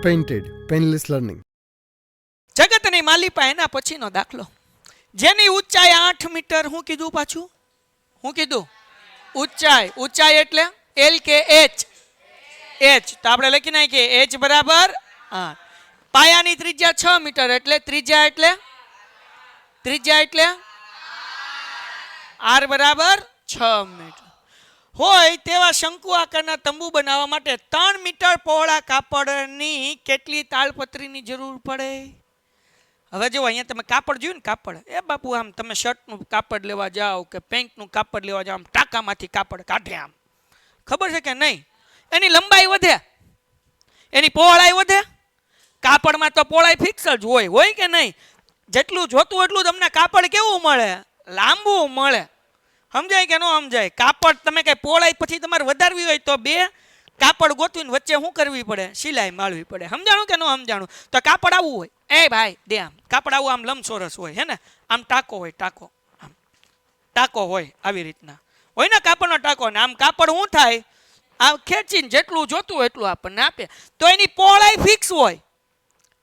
Painted painless learning. જગતની માલિપા એના પછીનો દાખલો. જેની ઊંચાઈ 8 મીટર. હું કીધું પાછું? હું કીધું? ઊંચાઈ. ઊંચાઈ એટલે એલ કે એચ? એચ. તો આપણે લખી નાખીએ એચ બરાબર 8. પાયાની ત્રિજ્યા 6 મીટર એટલે ત્રિજ્યા એટલે આર બરાબર 6 મીટર. હોય તેવા શંકુ આકારના તંબુ બનાવવા માટે 3 મીટર પહોળા કાપડની કેટલી તાલપત્રીની જરૂર પડે? હવે જો અહીંયા તમે કાપડ જોયું ને, કાપડ એ બાપુ આમ તમે શર્ટનું કાપડ લેવા જાઓ કે પેન્ટનું કાપડ લેવા જાઓ, આમ ટાંકામાંથી કાપડ કાઢે, આમ ખબર છે કે નહીં? એની લંબાઈ વધે, એની પહોળાઈ વધે. કાપડમાં તો પહોળાઈ ફિક્સ જ હોય કે નહીં? જેટલું જોતું એટલું તમને કાપડ કેવું મળે? લાંબુ મળે. સમજાય કે ન સમજાય? કાપડ તમે કઈ પહોળાઈ પછી તમારે વધારવી હોય તો બે કાપડ ગોતવીને વચ્ચે શું કરવી પડે? સિલાઈ માળવી પડે. સમજાણું કે ન સમજાણું? તો કાપડ આવું હોય, એ ભાઈ દે આમ કાપડ આવું આમ લંબચોરસ હોય, હે ને? આમ ટાંકો હોય, ટાંકો આમ ટાંકો હોય, આવી રીતના હોય ને કાપડનો ટાંકો. ને આમ કાપડ શું થાય? આમ ખેંચીને જેટલું જોતું હોય એટલું આપણને આપે. તો એની પહોળાઈ ફિક્સ હોય,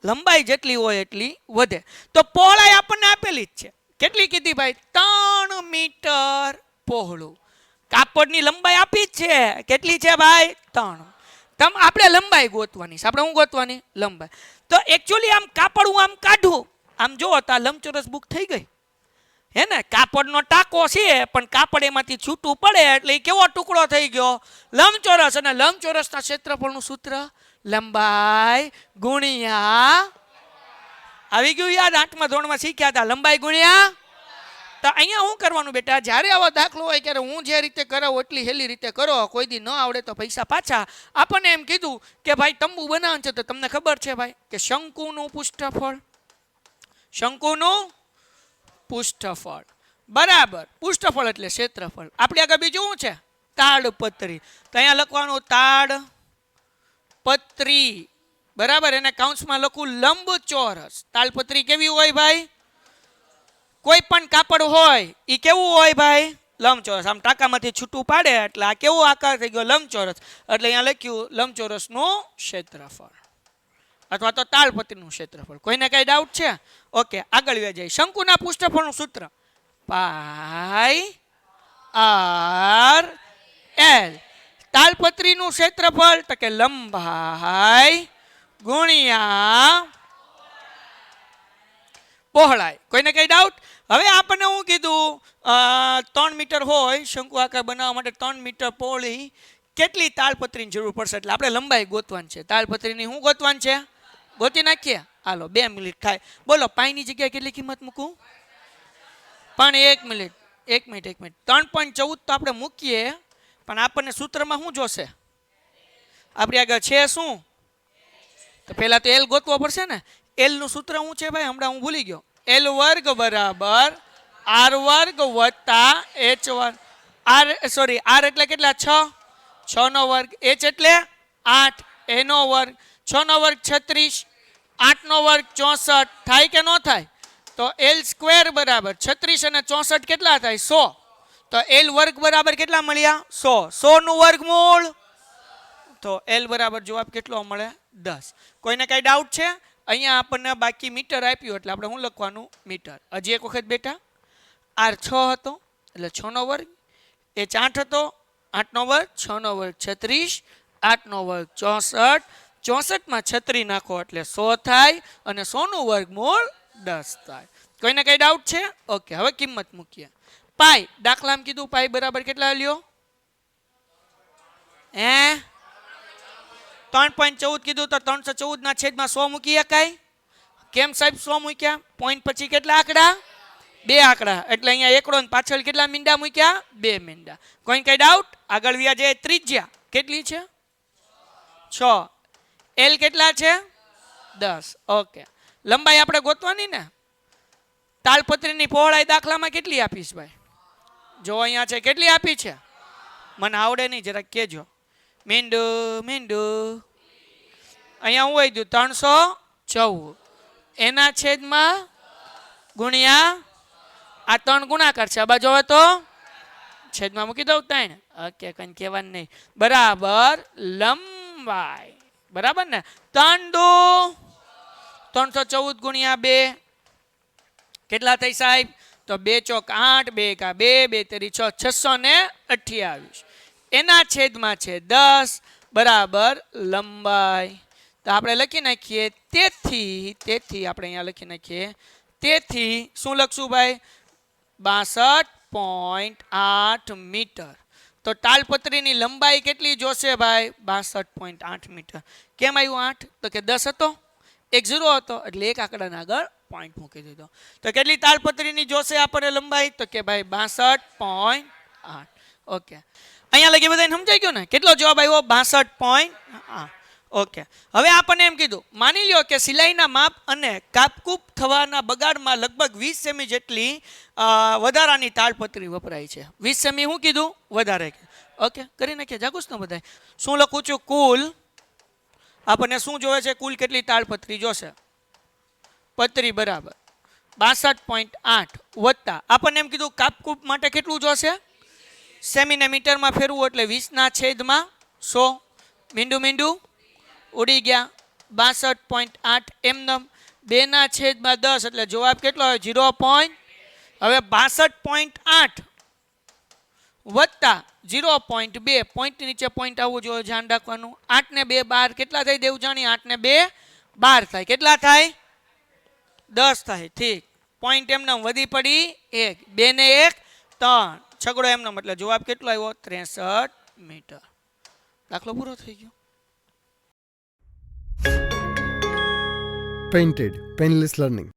લંબાઈ જેટલી હોય એટલી વધે. તો પહોળાઈ આપણને આપેલી જ છે. કેટલી કીધી ભાઈ? 3 મીટર પહોળું. કાપડની લંબાઈ આપી જ છે. કેટલી છે ભાઈ? 3. આપણે લંબાઈ ગોતવાની છે. આપણે શું ગોતવાની? લંબાઈ. તો એકચ્યુઅલી આમ કાપડ હું આમ કાઢું, આમ જો તો આ લંબચોરસ બુક થઈ ગઈ, હે ને? કાપડનો ટાંકો છે પણ કાપડ એમાંથી છૂટું પડે એટલે એ કેવો ટુકડો થઈ ગયો? લંબચોરસ. અને લંબચોરસના ક્ષેત્રફળનું સૂત્ર લંબાઈ ગુણ્યા, આવી ગયું યાદ? 8મા ધોરણમાં શીખ્યા હતા, લંબાઈ ગુણ્યા. તો અહીંયા શું કરવાનું બેટા? જ્યારે આવો દાખલો હોય ત્યારે હું જે રીતે કરાવું એટલી હેલી રીતે કરો. કોઈ દી ન આવડે તો પૈસા પાછા. આપણને એમ કીધું કે ભાઈ તંબુ બનાવવાનું છે, તો તમને ખબર છે ભાઈ કે શંકુનું પૃષ્ઠફળ, શંકુનું પૃષ્ઠફળ બરાબર પૃષ્ઠફળ એટલે ક્ષેત્રફળ. આપણે આગળ બીજું શું છે? તાડપત્રી. તો અહીંયા લખવાનું તાડપત્રી બરાબર. એને કાઉન્સમાં લખું લંબચોરસ. તાડપત્રી કેવી હોય ભાઈ? કોઈ પણ કાપડ હોય એ કેવું હોય ભાઈ? લંબચોરસ. આમ ટાંકામાંથી છૂટું પાડે એટલે આ કેવો આકાર થઈ ગયો? લંબચોરસ. એટલે અહીંયા લખ્યું લંબચોરસનું ક્ષેત્રફળ અથવા તો તાડપત્રીનું ક્ષેત્રફળ. કોઈને કઈ ડાઉટ છે? ઓકે, આગળ વ્યા જાય. શંકુના પૃષ્ઠફળનું સૂત્ર પાઈ આર એલ. તાડપત્રીનું ક્ષેત્રફળ તો કે લંબાઈ ગુણ્યા પહોળાઈ. કોઈને કઈ ડાઉટ? હવે આપણને હું કીધું 3 મીટર હોય શંકુ આકાર બનાવવા માટે 3 મીટર પહોળી કેટલી તાડપત્રીની જરૂર પડશે? એટલે આપણે લંબાઈ ગોતવાની છે. તાડપત્રીની શું ગોતવાની છે? ગોતી નાખીએ. હાલો 2 મિનિટ થાય. બોલો પાઈની જગ્યાએ કેટલી કિંમત મૂકું? પણ 1 મિનિટ 3.14 તો આપણે મૂકીએ, પણ આપણને સૂત્રમાં શું જોશે? આપણી આગળ છે શું? તો પહેલા તો એલ ગોતવો પડશે ને. એલ નું સૂત્ર શું છે ભાઈ? હમણાં હું ભૂલી ગયો. એલ વર્ગ બરાબર આર વર્ગ વત્તા એચ વર્ગ. આર એટલે કેટલા? 6 નો વર્ગ. એચ એટલે 8 એનો વર્ગ. 6 નો વર્ગ 36, 8 નો વર્ગ 64. થાય કે ન થાય? તો એલ સ્ક્વેર બરાબર 36 અને 64 કેટલા થાય? 100. તો એલ વર્ગ બરાબર કેટલા મળ્યા? 100. 100 નું વર્ગમૂળ. તો એલ બરાબર જવાબ કેટલો મળે? 10. કોઈને કઈ ડાઉટ છે? અહીંયા આપણને બાકી મીટર આપ્યું એટલે આપણે શું લખવાનું? મીટર. હજી એક વખત બેટા, આર 6 હતો એટલે 6 નો વર્ગ, એચ 8 હતો 8 નો વર્ગ, 6 નો વર્ગ 36, 8 નો વર્ગ 64, 64 માં 36 નાખો એટલે 100 થાય અને 100 નું વર્ગમૂળ 10 થાય. કોઈને કઈ ડાઉટ છે? ઓકે, હવે કિંમત મૂકીએ. પાઈ દાખલામાં કીધું પાઈ બરાબર કેટલા લ્યો? 3.14 કીધું તો 314 ના છેદમાં 100 મૂકી શકાય? કેમ સાહેબ 100 મૂક્યા? પોઈન્ટ પછી કેટલા આંકડા? 2 આંકડા. એટલે અહીંયા એકડો ને પાછળ કેટલા મીંડા મૂક્યા? 2 મીંડા. કોઈ કઈ ડાઉટ? આગળ વ્યા જાય. ત્રિજ્યા કેટલી છે? 6. એલ કેટલા છે? 10. ઓકે, લંબાઈ આપણે ગોતવાની ને. તાડપત્રીની પહોળાઈ દાખલામાં કેટલી આપીશ ભાઈ? જો અહીંયા છે કેટલી આપી છે? મને આવડે નહીં, જરાક કહેજો. મીંડું અહીંયા હું આવી ગયું 314 એના છેદમાં ગુણ્યા આ 3 ગુણાકાર છે. આ બાજુ હવે તો છેદમાં મૂકી દઉં 3. ઓકે, કંઈ કહેવાનું નહીં. બરાબર લંબાઈ બરાબર ને 3 દુ 314 ગુણ્યા 2 કેટલા થઈ સાહેબ? તો 2 ચોક 8, 2 એકા 2, 2 તેરી 6, 628. એના છેદમાં છે 10 બરાબર લંબાઈ. તો આપણે લખી નાખીએ તેથી આપણે અહીંયા લખી નાખીએ તેથી શું લખશું ભાઈ? 62.8 મીટર. તો તાલપત્રીની લંબાઈ કેટલી જોશે ભાઈ? 62.8 મીટર. કેમ આવ્યું 8? તો કે 10 હતો, એક 0 હતો એટલે એક આંકડાના આગળ પોઈન્ટ મૂકી દીધો. તો કેટલી તાલપત્રીની જોશે આપણને લંબાઈ? તો કે ભાઈ 62.8. ઓકે, અહીંયા લગી બધાને સમજાઈ ગયું ને? કેટલો જવાબ આવ્યો? 62.8. ઓકે, હવે આપણને એમ કીધું માની લ્યો કે સિલાઈના માપ અને કાપકૂપ થવાના બગાડમાં લગભગ 20 સેમી જેટલી વધારાની તાળપત્રી વપરાય છે. 20 સેમી શું કીધું? વધારે. ઓકે, કરી નાખીએ જાગુસ ને બધાય. શું લખું છું? કુલ આપણને શું જોવે છે? કુલ કેટલી તાળપત્રી જોશે? પત્રી બરાબર 62.8 વત્તા આપણને એમ કીધું કાપકૂપ માટે કેટલું જોશે? સેમીને મીટરમાં ફેરવું એટલે 20/100. મીંડું ઉડી ગયા. 62.8 એમનેમ 2/10 એટલે જવાબ કેટલો આવે? 0. હવે 62.8 વત્તા 0.2 પોઈન્ટ નીચે પોઈન્ટ આવવું જોઈએ, ધ્યાન રાખવાનું. 8 ને 2 12 કેટલા થાય દેવજાણી? 8 ને 2 12 થાય. કેટલા થાય? 10 થાય. ઠીક, પોઈન્ટ એમનેમ વધી પડી 1, 2 ને 1 3, છગડો એમનેમ એટલે જવાબ કેટલો આવ્યો? 63 મીટર. દાખલો પૂરો થઈ ગયો. Painted, Painless Learning.